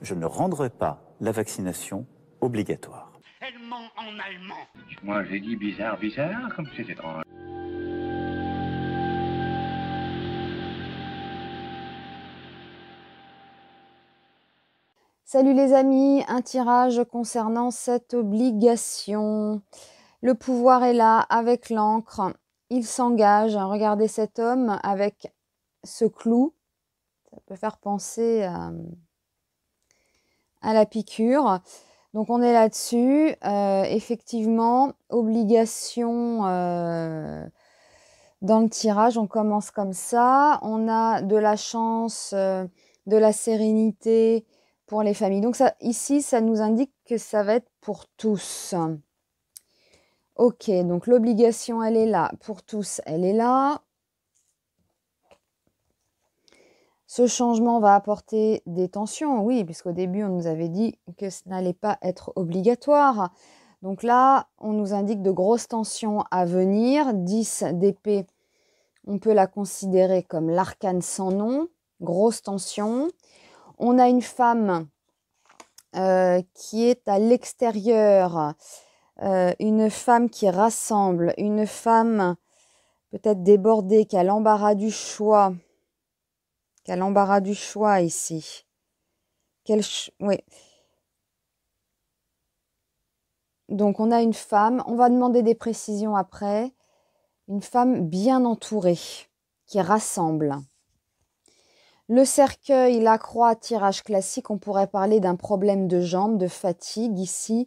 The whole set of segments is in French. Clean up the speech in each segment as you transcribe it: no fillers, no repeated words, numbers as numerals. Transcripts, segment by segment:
je ne rendrai pas la vaccination obligatoire. Elle ment en allemand. Moi, j'ai dit bizarre, bizarre, comme c'est étrange. Salut les amis, un tirage concernant cette obligation. Le pouvoir est là avec l'encre, il s'engage. Regardez cet homme avec ce clou, ça peut faire penser à la piqûre. Donc on est là-dessus, effectivement, obligation dans le tirage, on commence comme ça. On a de la chance, de la sérénité pour les familles. Donc ça, ici, ça nous indique que ça va être pour tous. Ok, donc l'obligation, elle est là. Pour tous, elle est là. Ce changement va apporter des tensions, oui, puisqu'au début, on nous avait dit que ce n'allait pas être obligatoire. Donc là, on nous indique de grosses tensions à venir. 10 d'épée, on peut la considérer comme l'arcane sans nom. Grosse tension. On a une femme qui est à l'extérieur, une femme qui rassemble, une femme peut-être débordée, qui a l'embarras du choix. Ici. Oui. Donc on a une femme, on va demander des précisions après, une femme bien entourée, qui rassemble. Le cercueil, la croix, tirage classique, on pourrait parler d'un problème de jambes, de fatigue ici,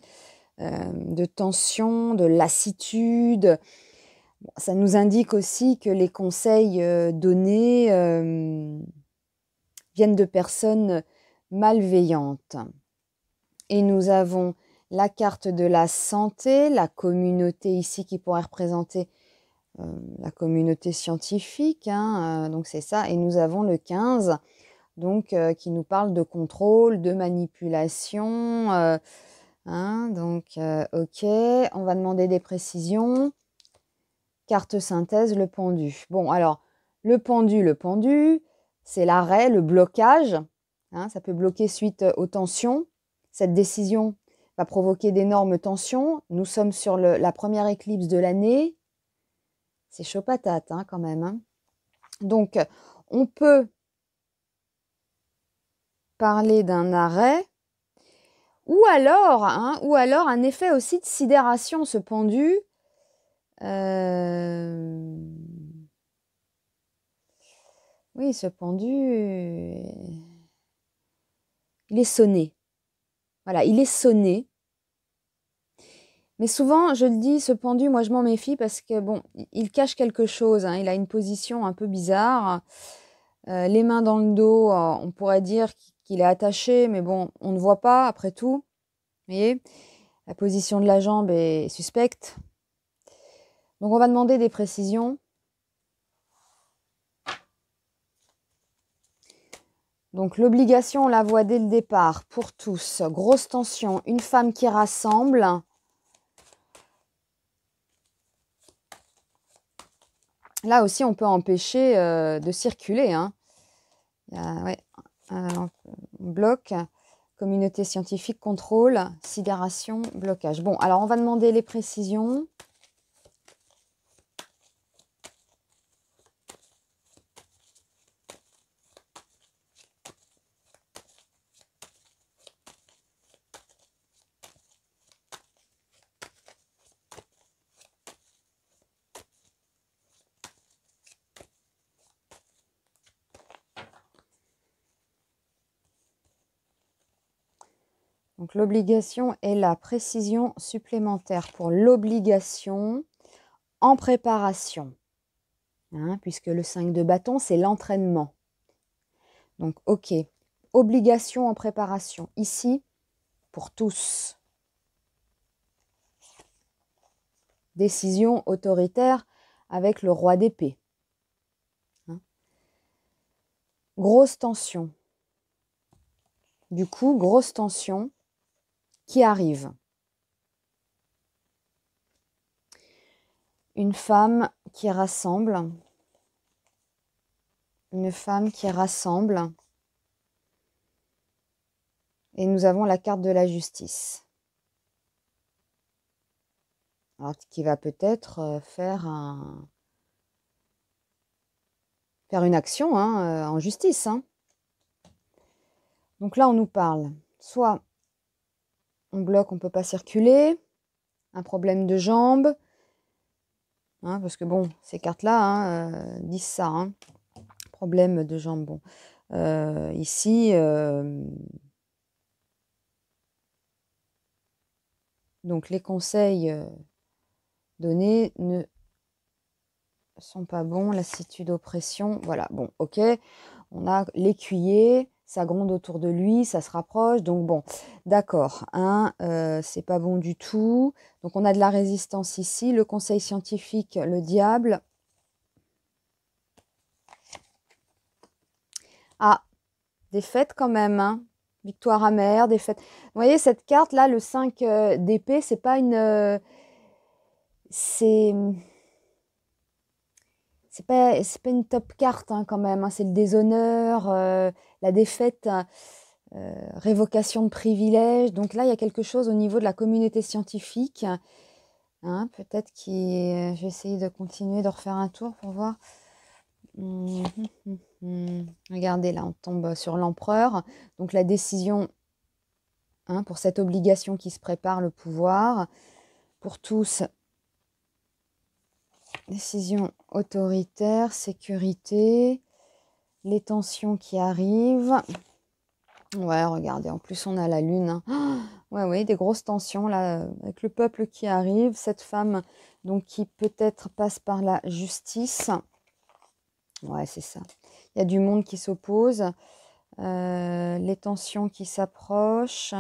de tension, de lassitude. Bon, ça nous indique aussi que les conseils donnés viennent de personnes malveillantes. Et nous avons la carte de la santé, la communauté ici qui pourrait représenter la communauté scientifique, hein, donc c'est ça. Et nous avons le 15, donc qui nous parle de contrôle, de manipulation. Ok, on va demander des précisions. Carte synthèse, le pendu. Bon, alors, le pendu, c'est l'arrêt, le blocage. Ça peut bloquer suite aux tensions. Cette décision va provoquer d'énormes tensions. Nous sommes sur la première éclipse de l'année. C'est chaud patate, quand même. Donc, on peut parler d'un arrêt. Ou alors un effet aussi de sidération, ce pendu. Oui, ce pendu, il est sonné. Voilà, il est sonné. Mais souvent, je le dis, ce pendu, moi, je m'en méfie parce que, bon, il cache quelque chose. Il a une position un peu bizarre. Les mains dans le dos, on pourrait dire qu'il est attaché, mais bon, on ne voit pas, après tout. Vous voyez, la position de la jambe est suspecte. Donc, on va demander des précisions. Donc, l'obligation, on la voit dès le départ, pour tous. Grosse tension, une femme qui rassemble. Là aussi, on peut empêcher de circuler. Bloc, communauté scientifique, contrôle, sidération, blocage. Bon, alors on va demander les précisions. Donc l'obligation est la précision supplémentaire pour l'obligation en préparation. Puisque le 5 de bâton, c'est l'entraînement. Donc, ok. Obligation en préparation. Ici, pour tous. Décision autoritaire avec le roi d'épée. Grosse tension. Du coup, grosse tension qui arrive. Une femme qui rassemble. Une femme qui rassemble. Et nous avons la carte de la justice. Alors, qui va peut-être faire une action hein, en justice. Hein. Donc là, on nous parle, soit on bloque, on ne peut pas circuler, un problème de jambes, hein, parce que bon, ces cartes-là disent ça, hein, problème de jambes. Bon, ici, donc les conseils donnés ne sont pas bons, lassitude, oppression, voilà, bon, ok, on a l'écuyer, ça gronde autour de lui, ça se rapproche, donc bon, d'accord, hein, c'est pas bon du tout, donc on a de la résistance ici, le conseil scientifique, le diable, ah, défaite quand même, hein. Victoire amère, défaite, vous voyez cette carte là, le 5 d'épée, c'est pas une, c'est pas une top carte hein, quand même, hein. C'est le déshonneur, la défaite, révocation de privilèges. Donc là, il y a quelque chose au niveau de la communauté scientifique. Hein, peut-être que je vais essayer de continuer de refaire un tour pour voir. Regardez, là, on tombe sur l'empereur. Donc la décision hein, pour cette obligation qui se prépare, le pouvoir. Pour tous, décision autoritaire, sécurité, les tensions qui arrivent. Ouais, regardez, en plus on a la lune. Hein. Ouais, oui, des grosses tensions là, avec le peuple qui arrive, cette femme donc qui peut-être passe par la justice. Ouais, c'est ça. Il y a du monde qui s'oppose, les tensions qui s'approchent,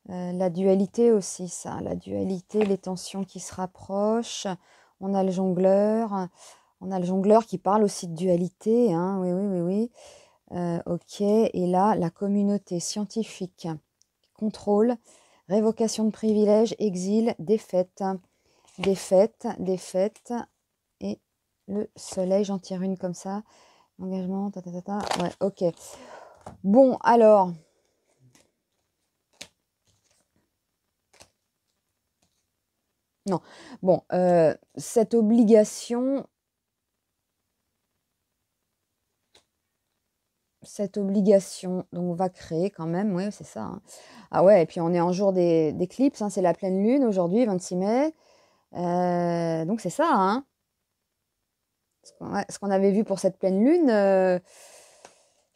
la dualité aussi, ça, la dualité, les tensions qui se rapprochent. On a le jongleur. On a le jongleur qui parle aussi de dualité. Hein. Oui, oui, oui, oui. Ok. Et là, la communauté scientifique. Contrôle, révocation de privilèges, exil, défaite. Défaite, défaite. Et le soleil, j'en tire une comme ça. Engagement, ta, ta, ta, ta. Ouais, ok. Bon, alors... Non. Bon, cette obligation, donc on va créer quand même, oui, c'est ça. Hein. Ah ouais, et puis on est en jour d'éclipse, hein, c'est la pleine lune aujourd'hui, 26 mai. Donc c'est ça, hein. Ce qu'on avait vu pour cette pleine lune, je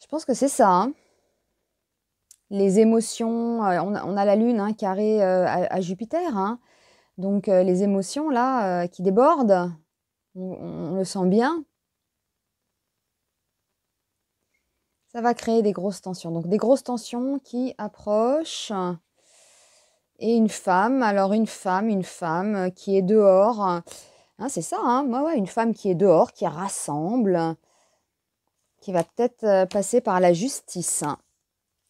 pense que c'est ça. Hein. Les émotions, on a la lune hein, carrée à Jupiter, hein. Donc les émotions là qui débordent, on le sent bien. Ça va créer des grosses tensions. Donc des grosses tensions qui approchent. Et une femme, alors une femme qui est dehors. Hein, c'est ça, hein, ouais, une femme qui est dehors, qui rassemble, qui va peut-être passer par la justice hein,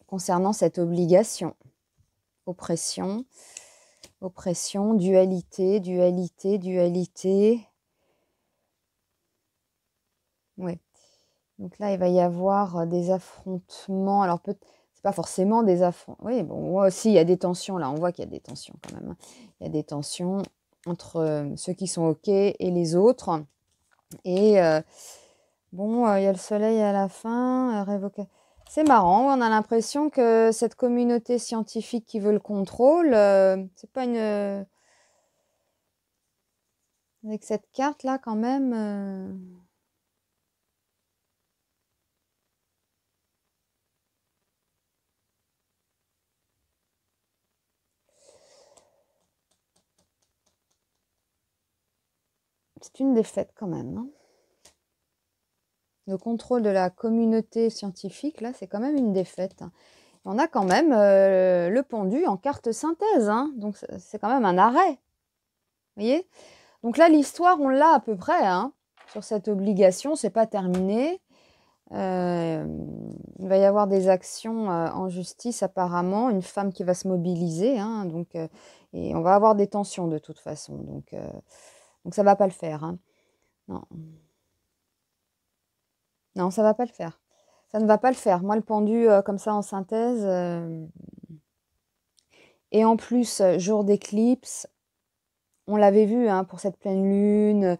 concernant cette obligation. Oppression, oppression, dualité, dualité, dualité. Oui. Donc là, il va y avoir des affrontements. Alors, c'est pas forcément des affrontements. Oui, bon, moi aussi, il y a des tensions. Là, on voit qu'il y a des tensions quand même. Il y a des tensions entre ceux qui sont OK et les autres. Et bon, il y a le soleil à la fin. C'est marrant. On a l'impression que cette communauté scientifique qui veut le contrôle, c'est pas une... avec cette carte-là, quand même... C'est une défaite quand même. Hein. Le contrôle de la communauté scientifique, là, c'est quand même une défaite. On a quand même le pendu en carte synthèse. Hein. Donc, c'est quand même un arrêt. Vous voyez? Donc là, l'histoire, on l'a à peu près. Hein, sur cette obligation, c'est pas terminé. Il va y avoir des actions en justice, apparemment. Une femme qui va se mobiliser. Hein, donc, et on va avoir des tensions de toute façon. Donc ça va pas le faire. Hein. Non. Non, ça va pas le faire. Ça ne va pas le faire. Moi, le pendu comme ça en synthèse, Et en plus, jour d'éclipse, on l'avait vu hein, pour cette pleine lune.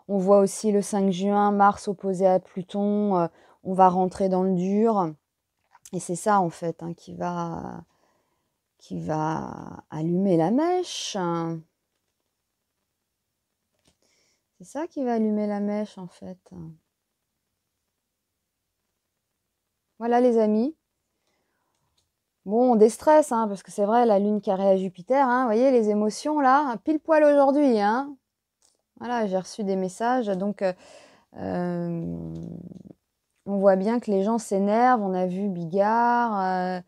On voit aussi le 5 juin, Mars opposé à Pluton. On va rentrer dans le dur. Et c'est ça, en fait, hein, qui va allumer la mèche. C'est ça qui va allumer la mèche, en fait. Voilà, les amis. Bon, on déstresse, hein, parce que c'est vrai, la lune carrée à Jupiter, hein, vous voyez, les émotions, là, pile poil aujourd'hui, hein. Voilà, j'ai reçu des messages, donc on voit bien que les gens s'énervent. On a vu Bigard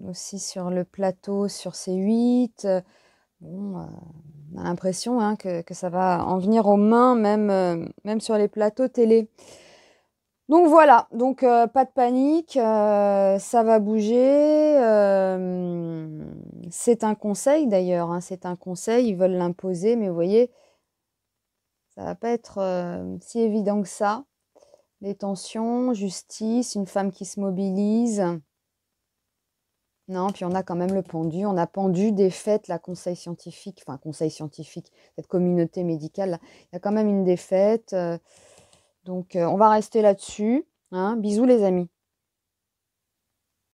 aussi sur le plateau, sur C8. Bon, on a l'impression hein, que ça va en venir aux mains, même sur les plateaux télé. Donc voilà, donc pas de panique, ça va bouger. C'est un conseil d'ailleurs, hein, c'est un conseil, ils veulent l'imposer, mais vous voyez, ça va pas être si évident que ça. Les tensions, justice, une femme qui se mobilise. Non, puis on a quand même le pendu. On a pendu des faits, la conseil scientifique, cette communauté médicale, là, il y a quand même une défaite. Donc on va rester là-dessus. Hein. Bisous les amis.